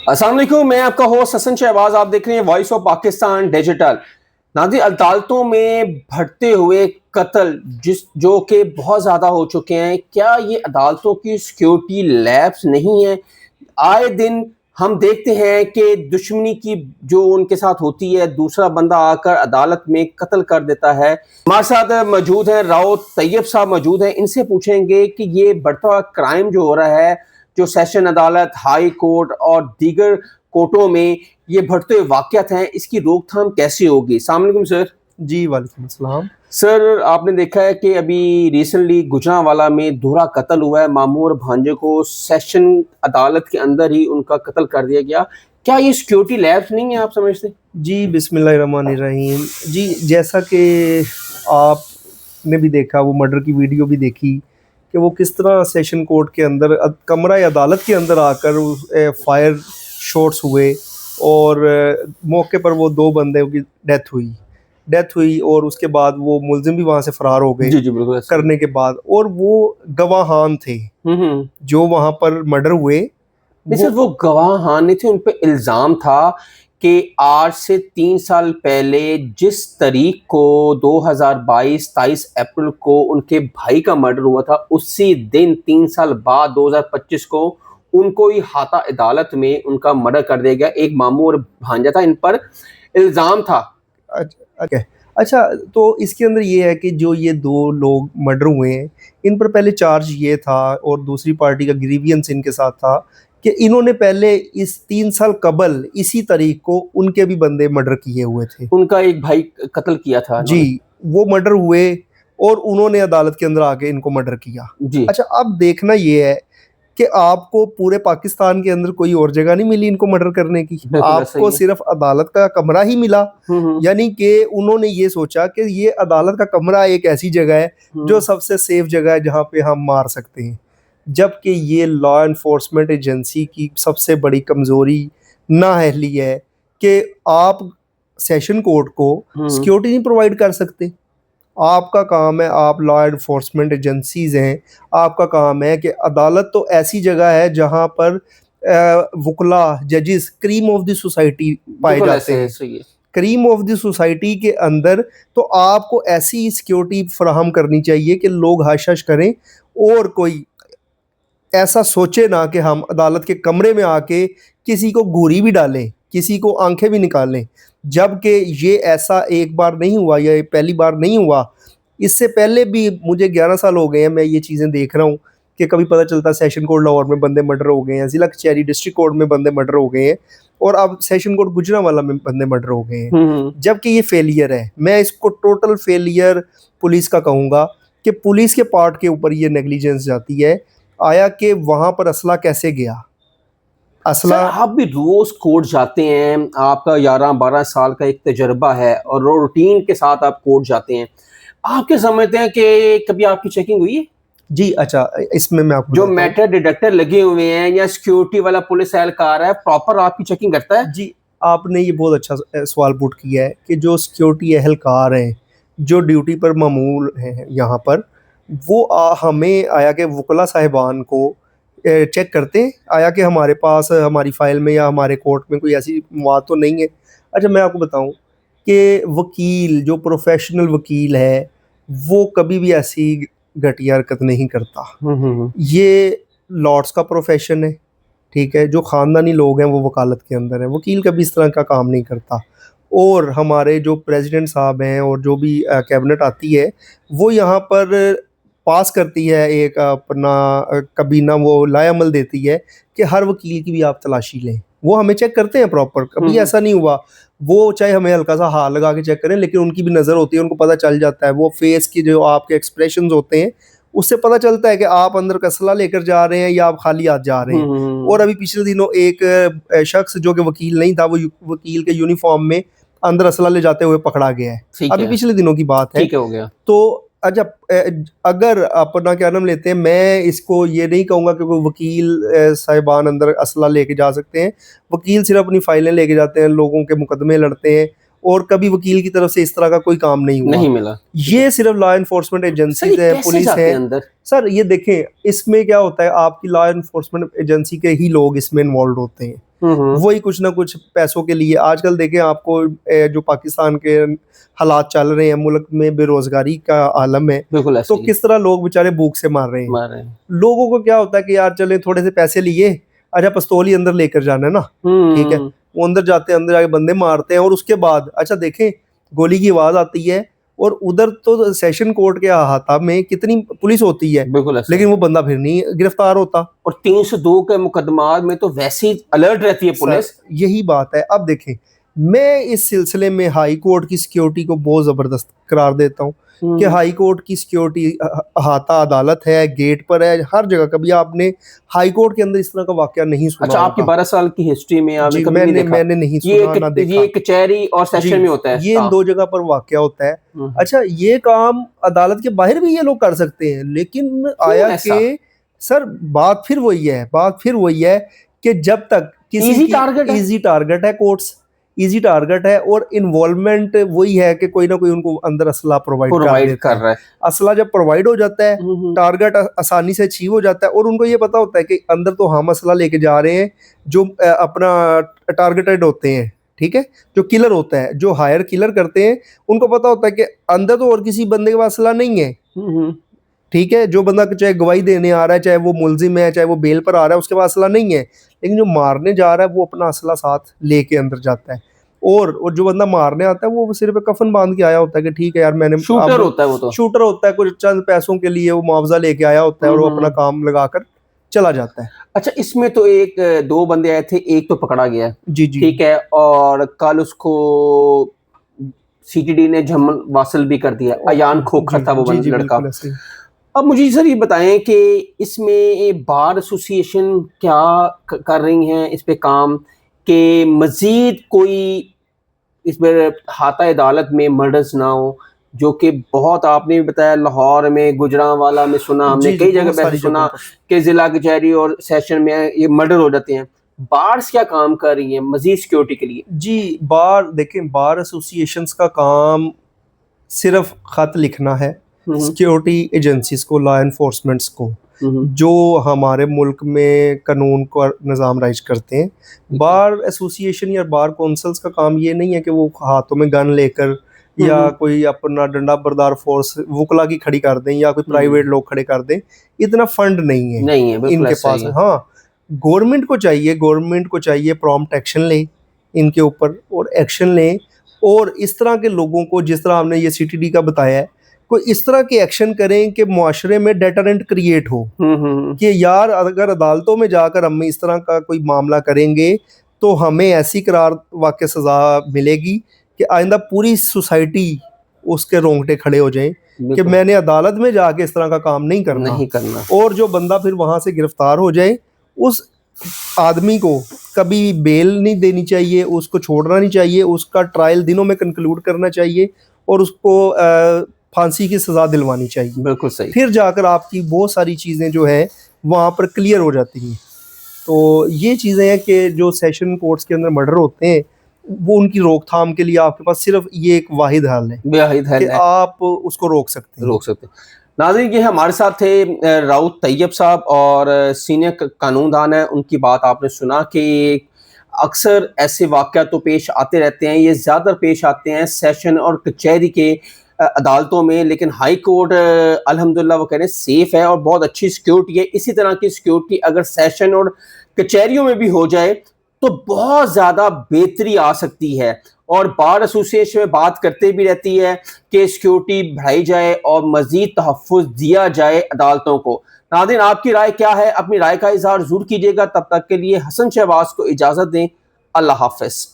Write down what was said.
अस्सलाम वालेकुम, मैं आपका होस्ट हसन शहबाज। आप देख रहे हैं वॉइस ऑफ पाकिस्तान डिजिटल। नाज़रीन, अदालतों में बढ़ते हुए कत्ल जो कि बहुत ज़्यादा हो चुके हैं, क्या ये अदालतों की सिक्योरिटी लैब्स नहीं है? आए दिन हम देखते हैं कि दुश्मनी की जो उनके साथ होती है, दूसरा बंदा आकर अदालत में कत्ल कर देता है। हमारे साथ मौजूद हैं राव तैयब साहब मौजूद हैं, इनसे पूछेंगे कि ये बढ़ता हुआ क्राइम जो हो रहा है, जो सेशन अदालत, हाई कोर्ट और दीगर कोर्टों में ये बढ़ते हुए वाक़यात हैं, इसकी रोकथाम कैसे होगी? अस्सलाम वालेकुम सर। जी, वालेकुम अस्सलाम। सर, आपने देखा है कि अभी रिसेंटली गुजरांवाला में दोहरा कत्ल हुआ है, मामू और भांजे को सेशन अदालत के अंदर ही उनका कत्ल कर दिया गया। क्या ये सिक्योरिटी लैब्स नहीं है, आप समझते? जी, बिस्मिल्लाहिर्रहमानिर्रहीम। जी, जैसा कि आपने भी देखा, वो मर्डर की वीडियो भी देखी कि वो किस तरह सेशन कोर्ट के अंदर कमरा अदालत के अंदर आकर फायर शॉट्स हुए और मौके पर वो 2 बंदों की डेथ हुई और उसके बाद वो मुल्ज़िम भी वहाँ से फ़रार हो गए जी, जी, बिल्कुल ऐसे। करने के बाद, और वो गवाहान थे हुँ। जो वहाँ पर मर्डर हुए। नहीं सर, वो गवाह हाँ नहीं थे, उन पे इल्ज़ाम था कि आज से 3 साल पहले जिस तारीख को 2022 23 अप्रैल को उनके भाई का मर्डर हुआ था, उसी दिन 3 साल बाद 2025 को उनको ही हाता अदालत में उनका मर्डर कर दिया गया। एक मामू और भांजा था, इन पर इल्ज़ाम था। अच्छा, अच्छा, तो इसके अंदर ये है कि जो ये 2 लोग मर्डर हुए हैं, इन पर पहले चार्ज ये था और दूसरी पार्टी का ग्रीवियंस इनके साथ था कि इन्होंने पहले इस 3 साल कबल इसी तारीख को उनके भी बंदे मर्डर किए हुए थे। उनका एक भाई कत्ल किया था इन्होंने। जी, वो मर्डर हुए और उन्होंने अदालत के अंदर आके इनको मर्डर किया। जी। अच्छा, अब देखना ये है कि आपको पूरे पाकिस्तान के अंदर कोई और जगह नहीं मिली इनको मर्डर करने की। बिल्कुल ऐसा ही आपको है। सिर्फ़ अदालत का कमरा ही मिला। हुँ। यानी कि उन्होंने ये सोचा कि ये अदालत का कमरा एक ऐसी जगह है जो सबसे सेफ जगह है जहाँ पे हम मार सकते हैं। जबकि ये लॉ एनफोर्समेंट एजेंसी की सबसे बड़ी कमज़ोरी, नाअहली है कि आप सेशन कोर्ट को हुँ। सिक्योरिटी नहीं प्रोवाइड कर सकते। आपका काम है, आप लॉ एनफोर्समेंट एजेंसीज़ हैं, आपका काम है कि अदालत तो ऐसी जगह है जहाँ पर वुकला, जजेस क्रीम ऑफ द सोसाइटी पाए बिल्कुल जाते ऐसे है, हैं। सही है। क्रीम ऑफ द सोसाइटी के अंदर तो आपको ऐसी सिक्योरिटी फराहम करनी चाहिए कि लोग हश-हश करें और कोई ऐसा सोचे ना कि हम अदालत के कमरे में आके किसी को घूरी भी डालें, किसी को आँखें भी निकालें। जबकि ये ऐसा एक बार नहीं हुआ, या ये पहली बार नहीं हुआ। इससे पहले भी मुझे 11 साल हो गए हैं, मैं ये चीज़ें देख रहा हूँ कि कभी पता चलता सेशन कोर्ट लाहौर में बंदे मर्डर हो गए हैं, ज़िला कचहरी डिस्ट्रिक्ट कोर्ट में बंदे मर्डर हो गए हैं और अब सेशन कोर्ट गुजरांवाला में बंदे मर्डर हो गए हैं। हुँ। जबकि ये फेलियर है। मैं इसको टोटल फेलियर पुलिस का कहूँगा कि पुलिस के पार्ट के ऊपर ये नेग्लिजेंस जाती है। आया कि वहाँ पर असला कैसे गया? सर, असला आप भी रोज़ कोर्ट जाते हैं, आपका 11-12 साल का एक तजुर्बा है और रूटीन के साथ आप कोर्ट जाते हैं। आप क्या समझते हैं कि कभी आपकी चेकिंग हुई है? जी, अच्छा, इसमें मैं आपको जो बताता हूँ। मेटल डिटेक्टर लगे हुए हैं या सिक्योरिटी वाला पुलिस एहलकार है, प्रॉपर आपकी चेकिंग करता है? जी, आपने ये बहुत अच्छा सवाल पुट किया है कि जो सिक्योरिटी एहलकार हैं, जो ड्यूटी पर मामूल हैं यहाँ पर, वो हमें आया कि वुकला साहिबान को चेक करते हैं, आया कि हमारे पास हमारी फ़ाइल में या हमारे कोर्ट में कोई ऐसी मवाद तो नहीं है। अच्छा, मैं आपको बताऊँ कि वकील, जो प्रोफ़ेशनल वकील है, वो कभी भी ऐसी घटिया हरकत नहीं करता। हुँ। ये लॉर्ड्स का प्रोफ़ेशन है। ठीक है, जो ख़ानदानी लोग हैं वो वकालत के अंदर हैं, वकील कभी इस तरह का काम नहीं करता। और हमारे जो प्रेसिडेंट साहब हैं और जो भी कैबिनेट आती है, वो यहाँ पर पास करती है एक अपना कबीना, वो लाएअमल देती है कि हर वकील की भी आप तलाशी लें। वो हमें चेक करते हैं प्रॉपर, कभी हुँ। ऐसा नहीं हुआ। वो चाहे हमें हल्का-सा हाथ लगा के चेक करें, लेकिन उनकी भी नज़र होती है, उनको पता चल जाता है। वो फेस के जो आपके एक्सप्रेशंस होते हैं, उससे पता चलता है कि आप अंदर कसला लेकर जा रहे हैं या आप खाली हाथ जा रहे हैं। और हुँ। अभी पिछले दिनों एक शख्स जो कि वकील नहीं था, वो वकील के यूनिफॉर्म में अंदर असला ले जाते हुए पकड़ा गया है। ठीक अभी है, पिछले दिनों की बात है। ठीक है, हो गया। तो अच्छा, अगर अपना क्या नाम लेते हैं, मैं इसको ये नहीं कहूँगा कि कोई वकील साहिबान अंदर असला लेके जा सकते हैं। वकील सिर्फ अपनी फाइलें लेके जाते हैं, लोगों के मुकदमे लड़ते हैं और कभी वकील की तरफ से इस तरह का कोई काम नहीं हुआ। नहीं मिला। ये सिर्फ लॉ एनफोर्समेंट सर एजेंसीज ये है, कैसे पुलिस जाते है। हैं अंदर? सर ये देखें, इसमें क्या होता है, आपकी लॉ एनफोर्समेंट एजेंसी के ही लोग इसमें इन्वॉल्व होते हैं। वही कुछ ना कुछ पैसों के लिए, आजकल देखें आपको जो पाकिस्तान के हालात चल रहे हैं, मुल्क में बेरोजगारी का आलम है, बिल्कुल ऐसे तो ही किस तरह लोग बेचारे भूख से मार रहे हैं। मार रहे हैं। लोगों को क्या होता है कि यार चले थोड़े से पैसे लिए, अच्छा पिस्तौल ही अंदर लेकर जाना है ना, ठीक है। वो अंदर जाते हैं, अंदर जाके बंदे मारते हैं, और उसके बाद अच्छा देखें गोली की आवाज आती है, और उधर तो सेशन कोर्ट के अहाता में कितनी पुलिस होती है, बिल्कुल ऐसे लेकिन वो बंदा फिर नहीं गिरफ्तार होता। और 302 के मुकदमा में तो वैसे ही अलर्ट रहती है पुलिस। सर यही बात है। अब देखें, मैं इस सिलसिले में हाई कोर्ट की सिक्योरिटी को बहुत ज़बरदस्त करार देता हूँ कि हाई कोर्ट की सिक्योरिटी अहाता अदालत है, गेट पर है, हर जगह। कभी आपने हाई कोर्ट के अंदर इस तरह का वाकया नहीं सुना अच्छा, आपकी होगा। 12 साल की हिस्ट्री में आपने जी कभी नहीं देखा? मैंने नहीं ये सुना ना देखा। ये कचहरी और जी सेशन में होता है ये इन काम। दो जगह पर वाकया होता है। अच्छा ये काम अदालत के बाहर भी ये लोग कर सकते हैं, लेकिन आया ऐसा? कि सर बात फिर वही है कि जब तक किसी Easy की target है? इजी टारगेट है, कोर्ट्स इजी टारगेट है, और इन्वॉल्वमेंट वही है कि कोई ना कोई उनको अंदर असला प्रोवाइड कर प्रोवाइड देता कर है। रहा है। असला जब प्रोवाइड हो जाता है, टारगेट आसानी से अचीव हो जाता है, और उनको ये पता होता है कि अंदर तो हम असला लेके जा रहे हैं जो अपना टारगेटेड होते हैं, ठीक है, जो किलर होता है, जो हायर किलर करते हैं, उनको पता होता है कि अंदर तो और किसी बंदे के पास असला नहीं है, ठीक है। जो बंदा चाहे गवाही देने आ रहा है, चाहे वो मुलजिम है, चाहे वो बेल पर आ रहा है, उसके पास असला नहीं है, लेकिन जो मारने जा रहा है वो अपना असला साथ लेके अंदर जाता है। और जो बंदा मारने आता है वो सिर पे कफन बांध के आया होता है कि ठीक है यार मैंने शूटर होता है वो तो। शूटर होता है, कुछ चंद पैसों के लिए वो मुआवजा लेके आया होता है, और वो अपना काम लगाकर चला जाता है। अच्छा, इसमें तो एक 2 बंदे आए थे, एक तो पकड़ा गया है, जी जी ठीक है, और कल उसको सीटीडी ने झमन वासल भी कर दिया। अयान खोखर था वो जी जी लड़का। बिल्कुल ऐसे ही। अब मुझे सर ये बताएं कि इसमें बार एसोसिएशन क्या कर रही हैं इस पे काम, कि मजीद कोई इसमें हाता अदालत में मर्डर्स ना हो, जो कि बहुत आपने भी बताया, लाहौर में, गुजरांवाला में सुना हमने, जी, कई जगह बहुत पे ऐसे सारी सुना जगहों पर। कि जिला कचहरी और सेशन में ये मर्डर हो जाते हैं। बार्स क्या काम कर रही हैं मजीद सिक्योरिटी के लिए? जी बार देखें, बार एसोसिएशंस का काम सिर्फ खत लिखना है सिक्योरिटी एजेंसीज को, लॉ एनफोर्समेंट्स को, जो हमारे मुल्क में कानून को निज़ाम राइज करते हैं। बार एसोसिएशन या बार काउंसिल्स का काम ये नहीं है कि वो हाथों में गन लेकर या कोई अपना डंडा बरदार फोर्स वकला की खड़ी कर दें या कोई प्राइवेट लोग खड़े कर दें। इतना फंड नहीं है इनके पास। हाँ, गवर्नमेंट को चाहिए प्रॉम्प्ट एक्शन ले इनके ऊपर, और एक्शन लें, और इस तरह के लोगों को, जिस तरह आपने ये सीटीडी का बताया है, कोई इस तरह के एक्शन करें कि मुआशरे में डेटरेंट क्रिएट हो, कि यार अगर अदालतों में जाकर हम इस तरह का कोई मामला करेंगे तो हमें ऐसी करार वाक़ई सज़ा मिलेगी कि आइंदा पूरी सोसाइटी उसके रोंगटे खड़े हो जाएं कि मैंने अदालत में जाके इस तरह का काम नहीं करना। और जो बंदा फिर वहाँ से गिरफ्तार हो जाए, उस आदमी को कभी बेल नहीं देनी चाहिए, उसको छोड़ना नहीं चाहिए, उसका ट्रायल दिनों में कंक्लूड करना चाहिए, और उसको फांसी की सज़ा दिलवानी चाहिए। बिल्कुल सही। फिर जाकर आपकी बहुत सारी चीज़ें जो है वहाँ पर क्लियर हो जाती हैं। तो ये चीज़ें हैं कि जो सेशन कोर्ट्स के अंदर मर्डर होते हैं, वो उनकी रोकथाम के लिए आपके पास सिर्फ ये एक वाहिद हल है कि आप उसको रोक सकते हैं। नाज़रीन, ये हमारे साथ थे राउत तैयब साहब, और सीनियर कानूनदान है। उनकी बात आपने सुना कि अक्सर ऐसे वाक़यात तो पेश आते रहते हैं, ये ज़्यादा पेश आते हैं सेशन और कचहरी के अदालतों में, लेकिन हाई कोर्ट अल्हम्दुलिल्लाह वो कह रहे हैं सेफ़ है और बहुत अच्छी सिक्योरिटी है। इसी तरह की सिक्योरिटी अगर सेशन और कचहरियों में भी हो जाए तो बहुत ज़्यादा बेहतरी आ सकती है, और बार एसोसिएशन में बात करते भी रहती है कि सिक्योरिटी बढ़ाई जाए और मज़ीद तहफ़्फ़ुज़ दिया जाए अदालतों को। नाज़रीन, आपकी राय क्या है? अपनी राय का इज़हार ज़रूर कीजिएगा। तब तक के लिए हसन शहबाज को इजाज़त दें। अल्लाह हाफ़िज़।